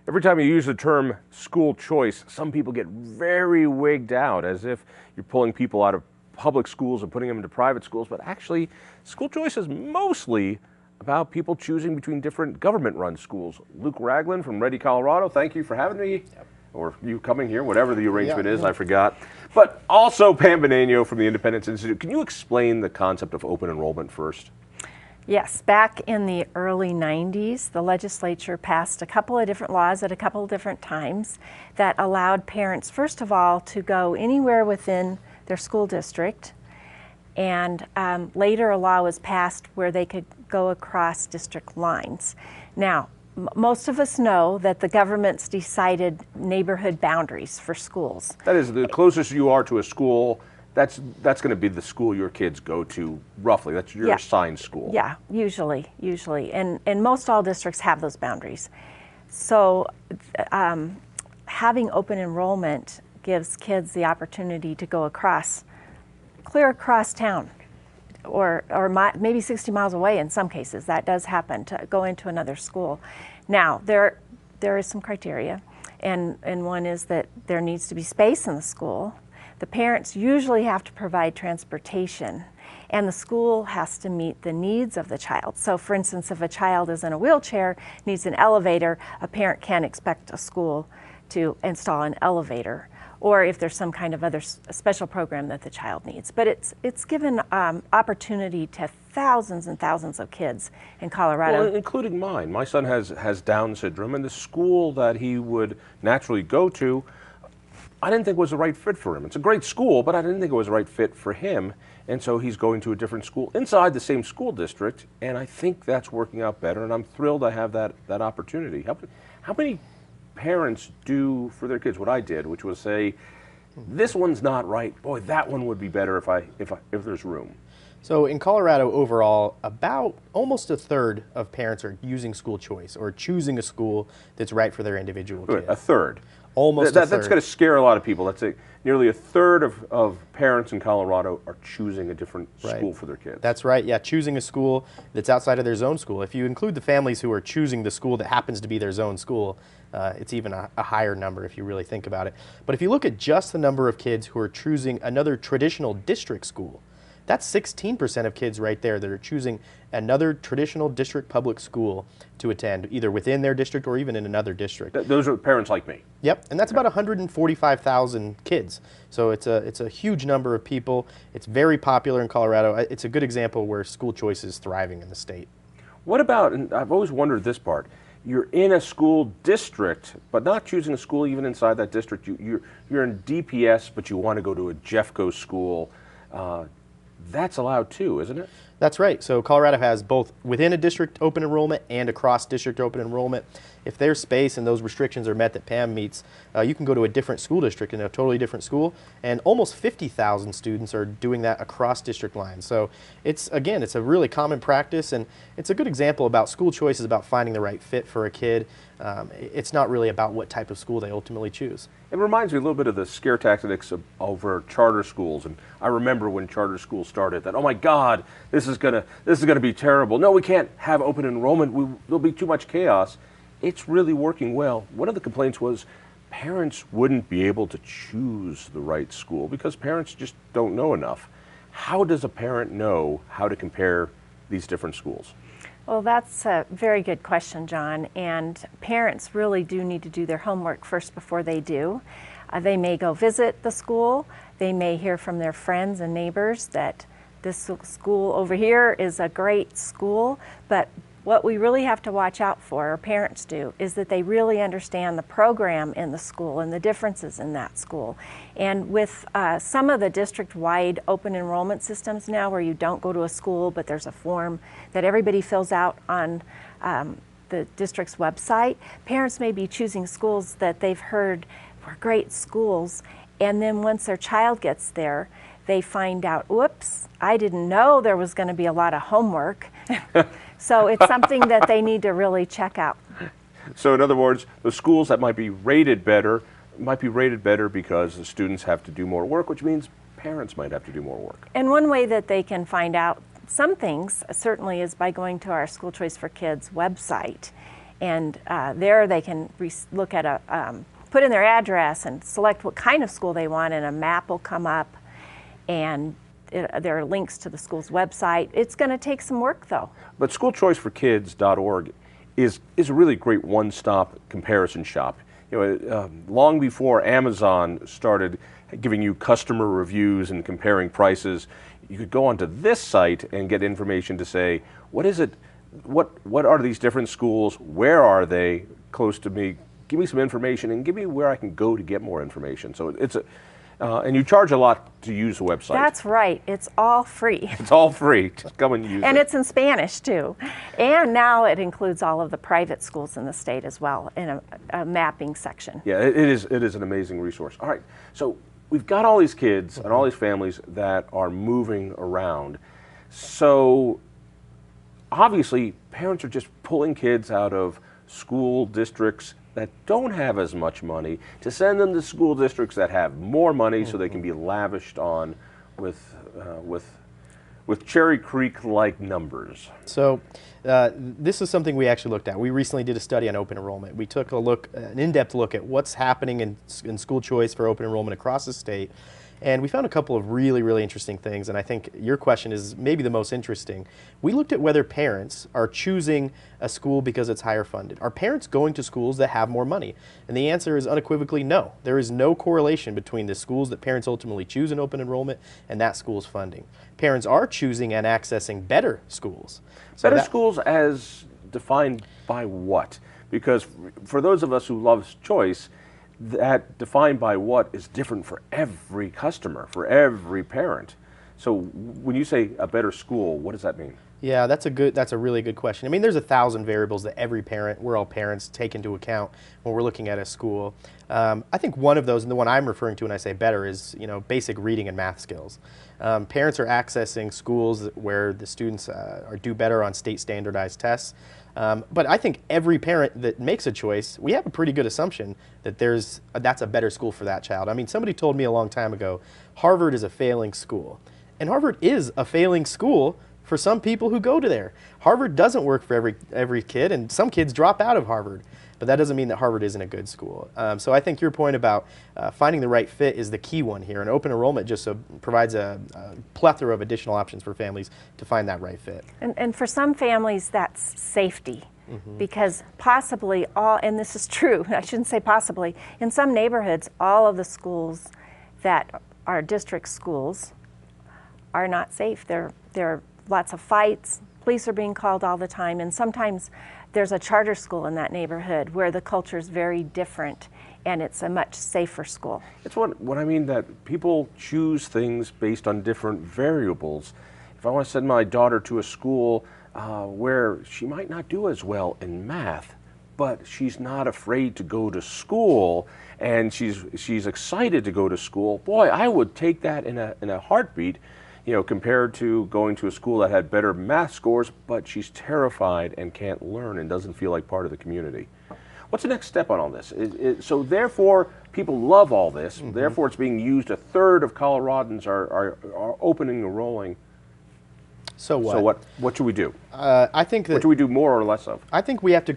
Every time you use the term school choice, some people get very wigged out as if you're pulling people out of public schools and putting them into private schools, but actually school choice is mostly about people choosing between different government-run schools. Luke Ragland from Ready, Colorado, thank you for having me. Yep. Or you coming here, whatever the arrangement is, I forgot. But also Pam Benigno from the Independence Institute. Can you explain the concept of open enrollment first? Yes, back in the early 90s, the legislature passed a couple of different laws at a couple of different times that allowed parents, first of all, to go anywhere within their school district. And later a law was passed where they could go across district lines. Now, most of us know that the government's decided neighborhood boundaries for schools. That is, the closest you are to a school, that's going to be the school your kids go to, roughly. That's your assigned school. Yeah, usually. And most all districts have those boundaries. So having open enrollment gives kids the opportunity to go clear across town, or maybe 60 miles away in some cases. That does happen, to go into another school. Now, there is some criteria, and one is that there needs to be space in the school. The parents usually have to provide transportation, and the school has to meet the needs of the child. So for instance, if a child is in a wheelchair, needs an elevator, a parent can't expect a school to install an elevator, or if there's some kind of other special program that the child needs. But it's given opportunity to thousands and thousands of kids in Colorado. Well, including mine. My son has Down syndrome, and the school that he would naturally go to, I didn't think was the right fit for him. It's a great school, but I didn't think it was the right fit for him. And so he's going to a different school inside the same school district, and I think that's working out better, and I'm thrilled I have that opportunity. How many parents do for their kids what I did, which was say, this one's not right, boy, that one would be better if there's room? So in Colorado overall, about almost a third of parents are using school choice or choosing a school that's right for their individual kid. A third. Almost a third. That's going to scare a lot of people. That's nearly a third of parents in Colorado are choosing a different school for their kids. That's right, yeah, choosing a school that's outside of their zone school. If you include the families who are choosing the school that happens to be their zone school, it's even a higher number if you really think about it. But if you look at just the number of kids who are choosing another traditional district school, that's 16% of kids right there that are choosing another traditional district public school to attend, either within their district or even in another district. Those are parents like me. Yep, and that's about 145,000 kids. So it's a huge number of people. It's very popular in Colorado. It's a good example where school choice is thriving in the state. What about, and I've always wondered this part, you're in a school district, but not choosing a school even inside that district. You're in DPS, but you want to go to a Jeffco school. That's allowed too, isn't it? That's right. So Colorado has both within a district open enrollment and across district open enrollment. If there's space and those restrictions are met that Pam meets, you can go to a different school district in a totally different school, and almost 50,000 students are doing that across district lines. So it's a really common practice, and it's a good example about school choice is about finding the right fit for a kid. It's not really about what type of school they ultimately choose. It reminds me a little bit of the scare tactics over charter schools, and I remember when charter schools started that, oh my God, this is gonna be terrible. No, we can't have open enrollment. There'll be too much chaos. It's really working well. One of the complaints was parents wouldn't be able to choose the right school because parents just don't know enough. How does a parent know how to compare these different schools? Well, that's a very good question, John, and parents really do need to do their homework first before they do. They may go visit the school. They may hear from their friends and neighbors that this school over here is a great school, but what we really have to watch out for, or parents do, is that they really understand the program in the school and the differences in that school. And with some of the district-wide open enrollment systems now where you don't go to a school but there's a form that everybody fills out on the district's website, parents may be choosing schools that they've heard were great schools, and then once their child gets there, they find out, whoops, I didn't know there was going to be a lot of homework. So it's something that they need to really check out. So in other words, the schools that might be rated better because the students have to do more work, which means parents might have to do more work. And one way that they can find out some things certainly is by going to our School Choice for Kids website. And there they can look at put in their address and select what kind of school they want, and a map will come up, and there are links to the school's website. It's going to take some work, though. But schoolchoiceforkids.org is a really great one-stop comparison shop. Long before Amazon started giving you customer reviews and comparing prices, you could go onto this site and get information to say, what is it? What are these different schools? Where are they close to me? Give me some information and give me where I can go to get more information. So it's and you charge a lot to use the website. That's right. It's all free. It's all free. Just come and use it. And it's in Spanish too. And now it includes all of the private schools in the state as well in a mapping section. Yeah, it is an amazing resource. All right, so we've got all these kids and all these families that are moving around. So obviously parents are just pulling kids out of school districts that don't have as much money to send them to school districts that have more money so they can be lavished on with Cherry Creek-like numbers. So this is something we actually looked at. We recently did a study on open enrollment. We took an in-depth look at what's happening in school choice for open enrollment across the state. And we found a couple of really, really interesting things, and I think your question is maybe the most interesting. We looked at whether parents are choosing a school because it's higher funded. Are parents going to schools that have more money? And the answer is unequivocally no. There is no correlation between the schools that parents ultimately choose in open enrollment and that school's funding. Parents are choosing and accessing better schools. So better schools as defined by what? Because for those of us who love choice, that defined by what is different for every customer, for every parent. So when you say a better school, what does that mean? Yeah, that's a really good question. I mean, there's 1,000 variables that every parent, we're all parents, take into account when we're looking at a school. I think one of those, and the one I'm referring to when I say better, is basic reading and math skills. Parents are accessing schools where the students do better on state standardized tests. But I think every parent that makes a choice, we have a pretty good assumption that that's a better school for that child. I mean, somebody told me a long time ago, Harvard is a failing school. And Harvard is a failing school for some people who go to there. Harvard doesn't work for every kid, and some kids drop out of Harvard. But that doesn't mean that Harvard isn't a good school. So I think your point about finding the right fit is the key one here. And open enrollment just provides a plethora of additional options for families to find that right fit. And for some families, that's safety. Because possibly and this is true, I shouldn't say possibly, in some neighborhoods, all of the schools that are district schools are not safe. There are lots of fights, police are being called all the time, and sometimes there's a charter school in that neighborhood where the culture is very different and it's a much safer school. It's what I mean, that people choose things based on different variables. If I want to send my daughter to a school where she might not do as well in math, but she's not afraid to go to school and she's excited to go to school, boy, I would take that in a heartbeat. Compared to going to a school that had better math scores, but she's terrified and can't learn and doesn't feel like part of the community. What's the next step on all this? So therefore, people love all this. Therefore, it's being used. 1/3 of Coloradans are opening and enrolling. So what? So what should we do? I think that. What do we do more or less of? I think we have to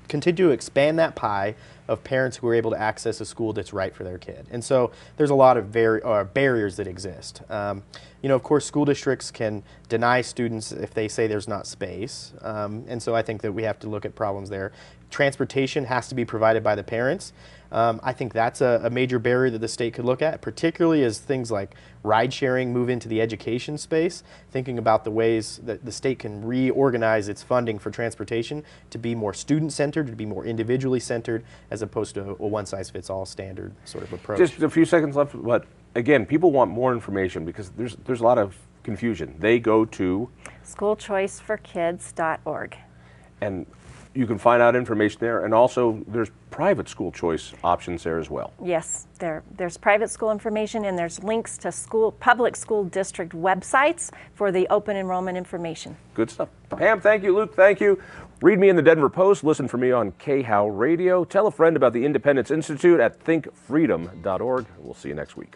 continue to expand that pie of parents who are able to access a school that's right for their kid. And so there's a lot of barriers that exist. Of course, school districts can deny students if they say there's not space. And so I think that we have to look at problems there. Transportation has to be provided by the parents. I think that's a major barrier that the state could look at, particularly as things like ride sharing move into the education space, thinking about the ways that the state can reorganize its funding for transportation to be more student-centered, to be more individually centered, as opposed to a one-size-fits-all standard sort of approach. Just a few seconds left, but again, people want more information because there's a lot of confusion. They go to schoolchoiceforkids.org. And you can find out information there, and also there's private school choice options there as well. Yes, there's private school information, and there's links to public school district websites for the open enrollment information. Good stuff. Pam, thank you. Luke, thank you. Read me in the Denver Post. Listen for me on KHOW Radio. Tell a friend about the Independence Institute at thinkfreedom.org. We'll see you next week.